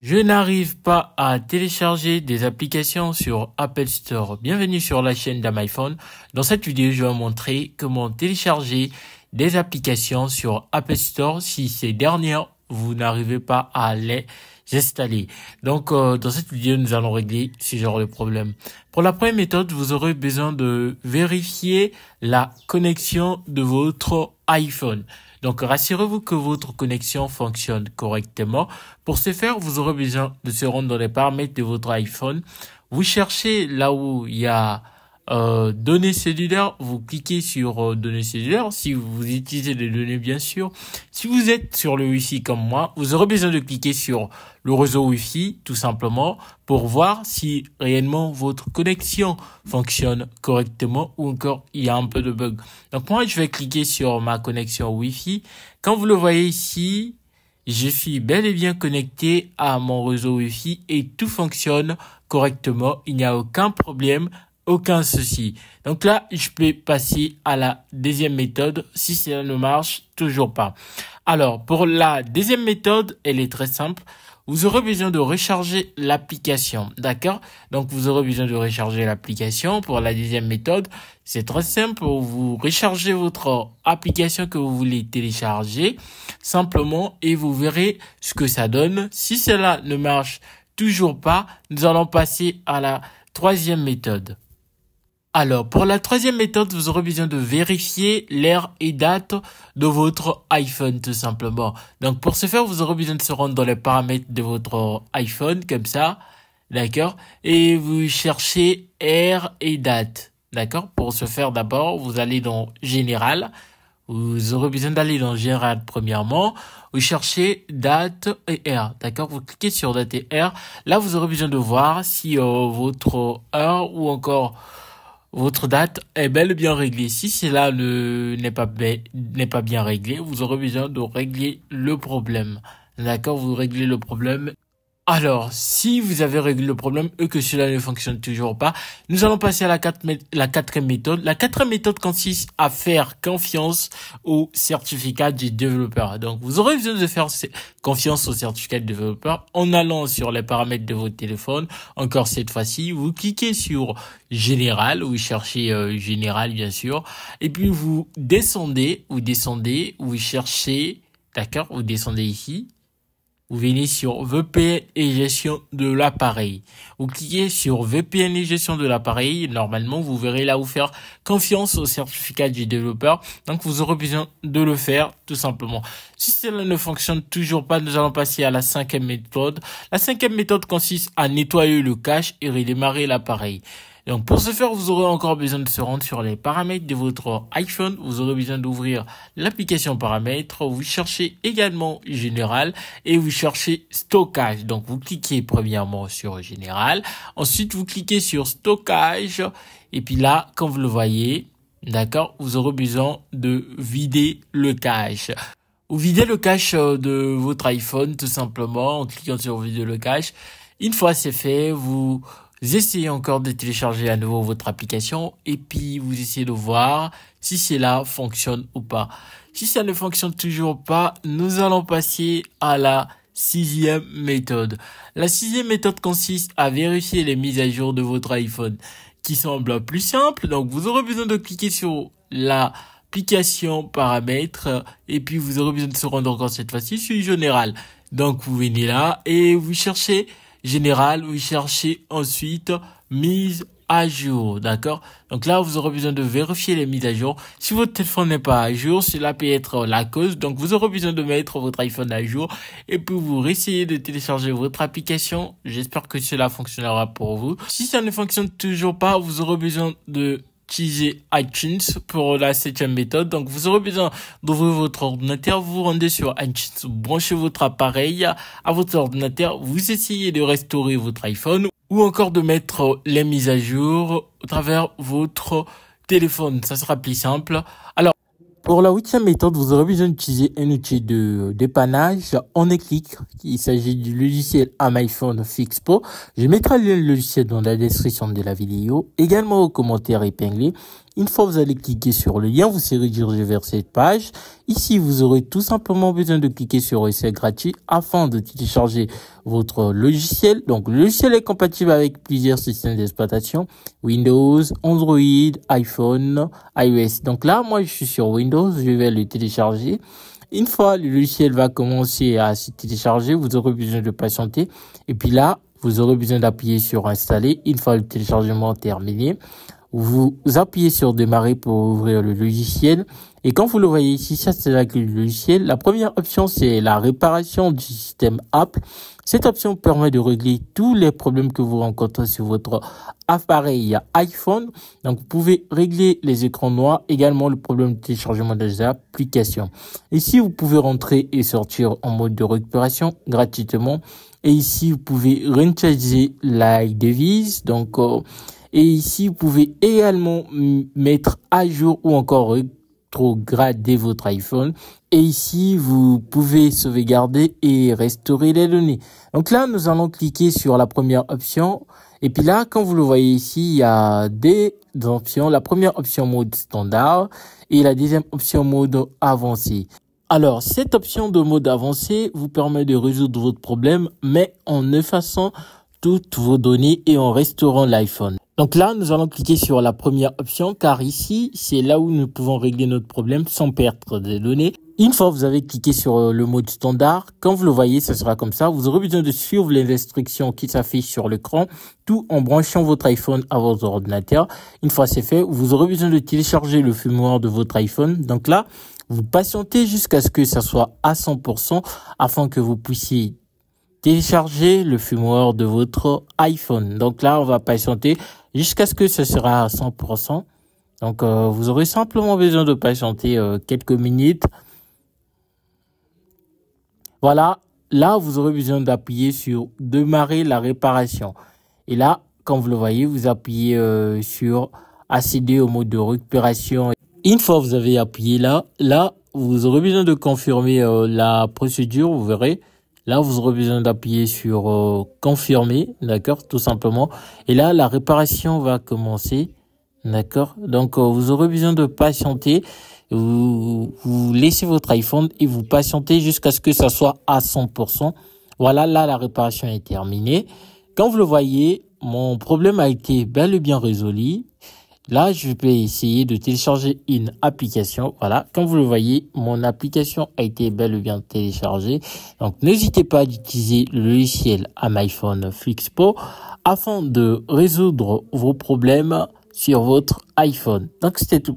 Je n'arrive pas à télécharger des applications sur Apple Store. Bienvenue sur la chaîne d'AmyPhone. Dans cette vidéo, je vais vous montrer comment télécharger des applications sur Apple Store si ces dernières, vous n'arrivez pas à les installer. Donc, dans cette vidéo, nous allons régler ce genre de problème. Pour la première méthode, vous aurez besoin de vérifier la connexion de votre iPhone. Donc, rassurez-vous que votre connexion fonctionne correctement. Pour ce faire, vous aurez besoin de se rendre dans les paramètres de votre iPhone. Vous cherchez là où il y a données cellulaires, vous cliquez sur données cellulaires, si vous utilisez les données bien sûr. Si vous êtes sur le Wi-Fi comme moi, vous aurez besoin de cliquer sur le réseau Wi-Fi tout simplement pour voir si réellement votre connexion fonctionne correctement ou encore il y a un peu de bug. Donc moi je vais cliquer sur ma connexion Wi-Fi. Quand vous le voyez ici, je suis bel et bien connecté à mon réseau Wi-Fi et tout fonctionne correctement. Il n'y a aucun problème. Aucun souci. Donc là, je peux passer à la deuxième méthode si cela ne marche toujours pas. Alors, pour la deuxième méthode, elle est très simple. Vous aurez besoin de recharger l'application. D'accord? Donc, vous aurez besoin de recharger l'application. Pour la deuxième méthode, c'est très simple. Vous rechargez votre application que vous voulez télécharger simplement et vous verrez ce que ça donne. Si cela ne marche toujours pas, nous allons passer à la troisième méthode. Alors, pour la troisième méthode, vous aurez besoin de vérifier l'heure et date de votre iPhone, tout simplement. Donc, pour ce faire, vous aurez besoin de se rendre dans les paramètres de votre iPhone, comme ça, d'accord? Et vous cherchez heure et date, d'accord? Pour ce faire, d'abord, vous allez dans Général. Vous aurez besoin d'aller dans Général premièrement. Vous cherchez date et heure, d'accord? Vous cliquez sur date et heure. Là, vous aurez besoin de voir si votre heure ou encore votre date est bel et bien réglée. Si cela n'est pas bien réglé, vous aurez besoin de régler le problème. D'accord? Vous réglez le problème. Alors, si vous avez réglé le problème et que cela ne fonctionne toujours pas, nous allons passer à la quatrième méthode. La quatrième méthode consiste à faire confiance au certificat du développeur. Donc, vous aurez besoin de faire confiance au certificat du développeur en allant sur les paramètres de votre téléphone. Encore cette fois-ci, vous cliquez sur Général, vous cherchez Général bien sûr, et puis vous descendez, vous cherchez, d'accord, vous descendez ici. Vous venez sur VPN et gestion de l'appareil. Vous cliquez sur VPN et gestion de l'appareil. Normalement, vous verrez là où faire confiance au certificat du développeur. Donc, vous aurez besoin de le faire tout simplement. Si cela ne fonctionne toujours pas, nous allons passer à la cinquième méthode. La cinquième méthode consiste à nettoyer le cache et redémarrer l'appareil. Donc, pour ce faire, vous aurez encore besoin de se rendre sur les paramètres de votre iPhone. Vous aurez besoin d'ouvrir l'application paramètres. Vous cherchez également Général et vous cherchez stockage. Donc, vous cliquez premièrement sur Général. Ensuite, vous cliquez sur stockage. Et puis là, comme vous le voyez, d'accord, vous aurez besoin de vider le cache. Vous videz le cache de votre iPhone tout simplement en cliquant sur vider le cache. Une fois c'est fait, vous essayez encore de télécharger à nouveau votre application et puis vous essayez de voir si cela fonctionne ou pas. Si ça ne fonctionne toujours pas, nous allons passer à la sixième méthode. La sixième méthode consiste à vérifier les mises à jour de votre iPhone qui semble plus simple. Donc vous aurez besoin de cliquer sur l'application paramètres et puis vous aurez besoin de se rendre encore cette fois-ci sur Général. Donc vous venez là et vous cherchez Général, vous cherchez ensuite mise à jour, d'accord? Donc là, vous aurez besoin de vérifier les mises à jour. Si votre téléphone n'est pas à jour, cela peut être la cause. Donc vous aurez besoin de mettre votre iPhone à jour et puis vous réessayez de télécharger votre application. J'espère que cela fonctionnera pour vous. Si ça ne fonctionne toujours pas, vous aurez besoin de utiliser iTunes pour la septième méthode. Donc, vous aurez besoin d'ouvrir votre ordinateur, vous rendez sur iTunes, vous branchez votre appareil à votre ordinateur, vous essayez de restaurer votre iPhone ou encore de mettre les mises à jour à travers votre téléphone. Ça sera plus simple. Alors, pour la huitième méthode, vous aurez besoin d'utiliser un outil de dépannage en un clic. Il s'agit du logiciel AmyPhone Fixpo. Je mettrai le logiciel dans la description de la vidéo, également aux commentaires épinglés. Une fois vous allez cliquer sur le lien, vous serez dirigé vers cette page. Ici, vous aurez tout simplement besoin de cliquer sur essai gratuit afin de télécharger votre logiciel. Donc, le logiciel est compatible avec plusieurs systèmes d'exploitation. Windows, Android, iPhone, iOS. Donc là, moi, je suis sur Windows. Je vais le télécharger. Une fois le logiciel va commencer à se télécharger, vous aurez besoin de patienter. Et puis là, vous aurez besoin d'appuyer sur installer. Une fois le téléchargement terminé, vous appuyez sur démarrer pour ouvrir le logiciel. Et quand vous le voyez ici, ça c'est la clé du logiciel. La première option, c'est la réparation du système Apple. Cette option permet de régler tous les problèmes que vous rencontrez sur votre appareil iPhone. Donc, vous pouvez régler les écrans noirs, également le problème de téléchargement des applications. Ici, vous pouvez rentrer et sortir en mode de récupération gratuitement. Et ici, vous pouvez réinitialiser la devise. Donc, et ici, vous pouvez également mettre à jour ou encore rétrograder votre iPhone. Et ici, vous pouvez sauvegarder et restaurer les données. Donc là, nous allons cliquer sur la première option. Et puis là, comme vous le voyez ici, il y a des options. La première option mode standard et la deuxième option mode avancé. Alors, cette option de mode avancé vous permet de résoudre votre problème, mais en effaçant toutes vos données et en restaurant l'iPhone. Donc là, nous allons cliquer sur la première option car ici, c'est là où nous pouvons régler notre problème sans perdre des données. Une fois que vous avez cliqué sur le mode standard, quand vous le voyez, ça sera comme ça. Vous aurez besoin de suivre les instructions qui s'affichent sur l'écran, tout en branchant votre iPhone à votre ordinateur. Une fois c'est fait, vous aurez besoin de télécharger le firmware de votre iPhone. Donc là, vous patientez jusqu'à ce que ça soit à 100% afin que vous puissiez télécharger le firmware de votre iPhone. Donc là, on va patienter jusqu'à ce que ce sera à 100%. Donc, vous aurez simplement besoin de patienter quelques minutes. Voilà, là, vous aurez besoin d'appuyer sur « Démarrer la réparation ». Et là, comme vous le voyez, vous appuyez sur « Accéder au mode de récupération ». Une fois que vous avez appuyé là, vous aurez besoin de confirmer la procédure, vous verrez. Là, vous aurez besoin d'appuyer sur confirmer, d'accord, tout simplement. Et là, la réparation va commencer, d'accord. Donc, vous aurez besoin de patienter. Vous laissez votre iPhone et vous patientez jusqu'à ce que ça soit à 100%. Voilà, là, la réparation est terminée. Quand vous le voyez, mon problème a été bel et bien résolu. Là, je vais essayer de télécharger une application. Voilà, comme vous le voyez, mon application a été bel et bien téléchargée. Donc, n'hésitez pas d'utiliser le logiciel iPhone Flixpo afin de résoudre vos problèmes sur votre iPhone. Donc, c'était tout.